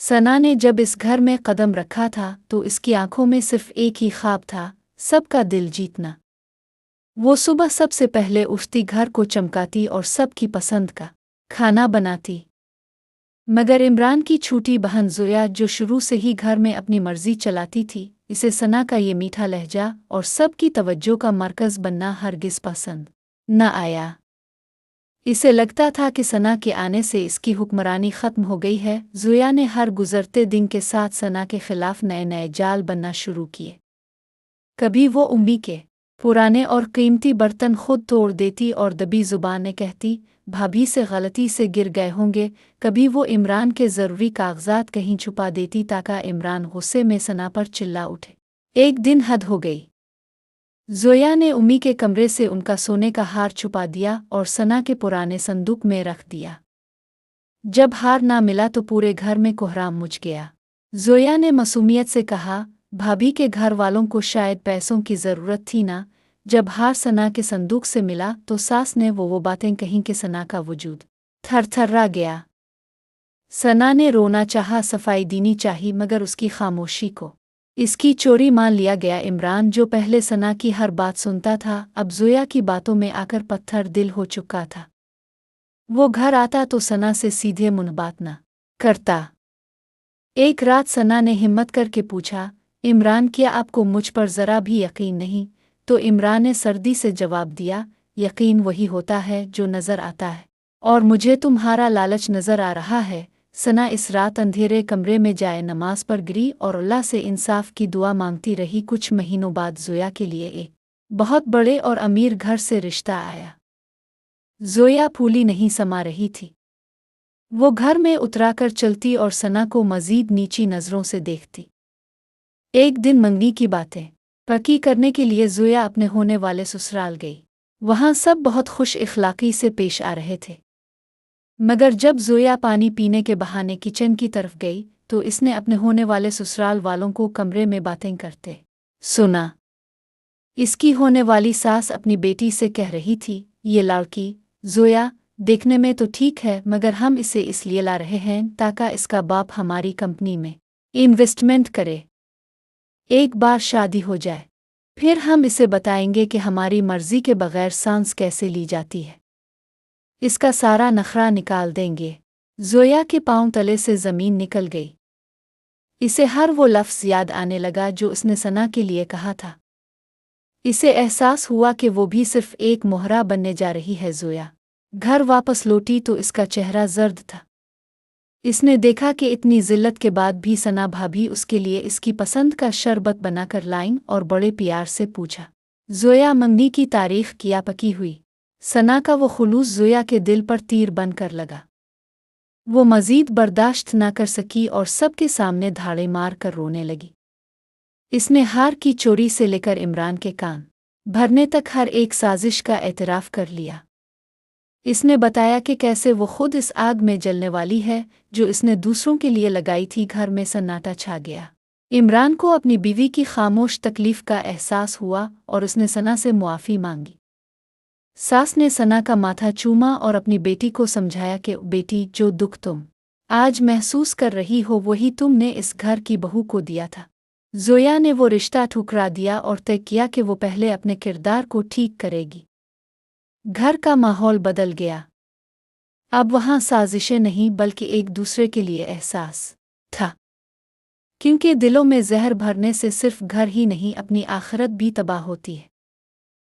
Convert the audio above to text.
सना ने जब इस घर में कदम रखा था तो इसकी आंखों में सिर्फ एक ही ख्वाब था, सबका दिल जीतना। वो सुबह सबसे पहले उठती, घर को चमकाती और सबकी पसंद का खाना बनाती। मगर इमरान की छोटी बहन ज़ोया, जो शुरू से ही घर में अपनी मर्जी चलाती थी, इसे सना का ये मीठा लहजा और सबकी तवज्जो का मरकज़ बनना हरगिज़ पसंद न आया। इसे लगता था कि सना के आने से इसकी हुक्मरानी ख़त्म हो गई है। ज़ोया ने हर गुज़रते दिन के साथ सना के ख़िलाफ़ नए नए जाल बनना शुरू किए। कभी वो उम्मी के पुराने और कीमती बर्तन खुद तोड़ देती और दबी ज़ुबानें कहती, भाभी से गलती से गिर गए होंगे। कभी वो इमरान के ज़रूरी कागजात कहीं छुपा देती ताकि इमरान गुस्से में सना पर चिल्ला उठे। एक दिन हद हो गई। ज़ोया ने उम्मी के कमरे से उनका सोने का हार छुपा दिया और सना के पुराने संदूक में रख दिया। जब हार ना मिला तो पूरे घर में कोहराम मच गया। ज़ोया ने मासूमियत से कहा, भाभी के घर वालों को शायद पैसों की ज़रूरत थी ना। जब हार सना के संदूक से मिला तो सास ने वो बातें कहीं कि सना का वजूद थरथरा गया। सना ने रोना चाहा, सफाई देनी चाही, मगर उसकी खामोशी को इसकी चोरी मान लिया गया। इमरान, जो पहले सना की हर बात सुनता था, अब ज़ोया की बातों में आकर पत्थर दिल हो चुका था। वो घर आता तो सना से सीधे मुंह बात न करता। एक रात सना ने हिम्मत करके पूछा, इमरान, क्या आपको मुझ पर ज़रा भी यकीन नहीं? तो इमरान ने सर्दी से जवाब दिया, यकीन वही होता है जो नज़र आता है, और मुझे तुम्हारा लालच नज़र आ रहा है। सना इस रात अंधेरे कमरे में जाए नमाज पर गिरी और अल्लाह से इंसाफ की दुआ मांगती रही। कुछ महीनों बाद ज़ोया के लिए एक बहुत बड़े और अमीर घर से रिश्ता आया। ज़ोया फूली नहीं समा रही थी। वो घर में उतराकर चलती और सना को मज़ीद नीची नज़रों से देखती। एक दिन मंगनी की बातें पक्की करने के लिए ज़ोया अपने होने वाले ससुराल गई। वहाँ सब बहुत खुश इखलाक़ी से पेश आ रहे थे। मगर जब ज़ोया पानी पीने के बहाने किचन की तरफ गई तो इसने अपने होने वाले ससुराल वालों को कमरे में बातें करते सुना। इसकी होने वाली सास अपनी बेटी से कह रही थी, ये लड़की ज़ोया देखने में तो ठीक है, मगर हम इसे इसलिए ला रहे हैं ताकि इसका बाप हमारी कंपनी में इन्वेस्टमेंट करे। एक बार शादी हो जाए फिर हम इसे बताएंगे कि हमारी मर्जी के बगैर सांस कैसे ली जाती है। इसका सारा नखरा निकाल देंगे। ज़ोया के पांव तले से ज़मीन निकल गई। इसे हर वो लफ्ज़ याद आने लगा जो उसने सना के लिए कहा था। इसे एहसास हुआ कि वो भी सिर्फ एक मोहरा बनने जा रही है। ज़ोया घर वापस लौटी तो इसका चेहरा जर्द था। इसने देखा कि इतनी ज़िल्लत के बाद भी सना भाभी उसके लिए इसकी पसंद का शरबत बनाकर लाइन और बड़े प्यार से पूछा, ज़ोया मंगनी की तारीख क्या पकी हुई? सना का वो खुलूस ज़ोया के दिल पर तीर बनकर लगा। वो मज़ीद बर्दाश्त न कर सकी और सबके सामने धाड़े मार कर रोने लगी। इसने हार की चोरी से लेकर इमरान के कान भरने तक हर एक साजिश का एतराफ़ कर लिया। इसने बताया कि कैसे वो खुद इस आग में जलने वाली है जो इसने दूसरों के लिए लगाई थी। घर में सन्नाटा छा गया। इमरान को अपनी बीवी की खामोश तकलीफ़ का एहसास हुआ और उसने सना से मुआफ़ी मांगी। सास ने सना का माथा चूमा और अपनी बेटी को समझाया कि बेटी, जो दुख तुम आज महसूस कर रही हो वही तुमने इस घर की बहू को दिया था। ज़ोया ने वो रिश्ता ठुकरा दिया और तय किया कि वो पहले अपने किरदार को ठीक करेगी। घर का माहौल बदल गया। अब वहाँ साजिशें नहीं बल्कि एक दूसरे के लिए एहसास था, क्योंकि दिलों में जहर भरने से सिर्फ घर ही नहीं अपनी आखिरत भी तबाह होती है।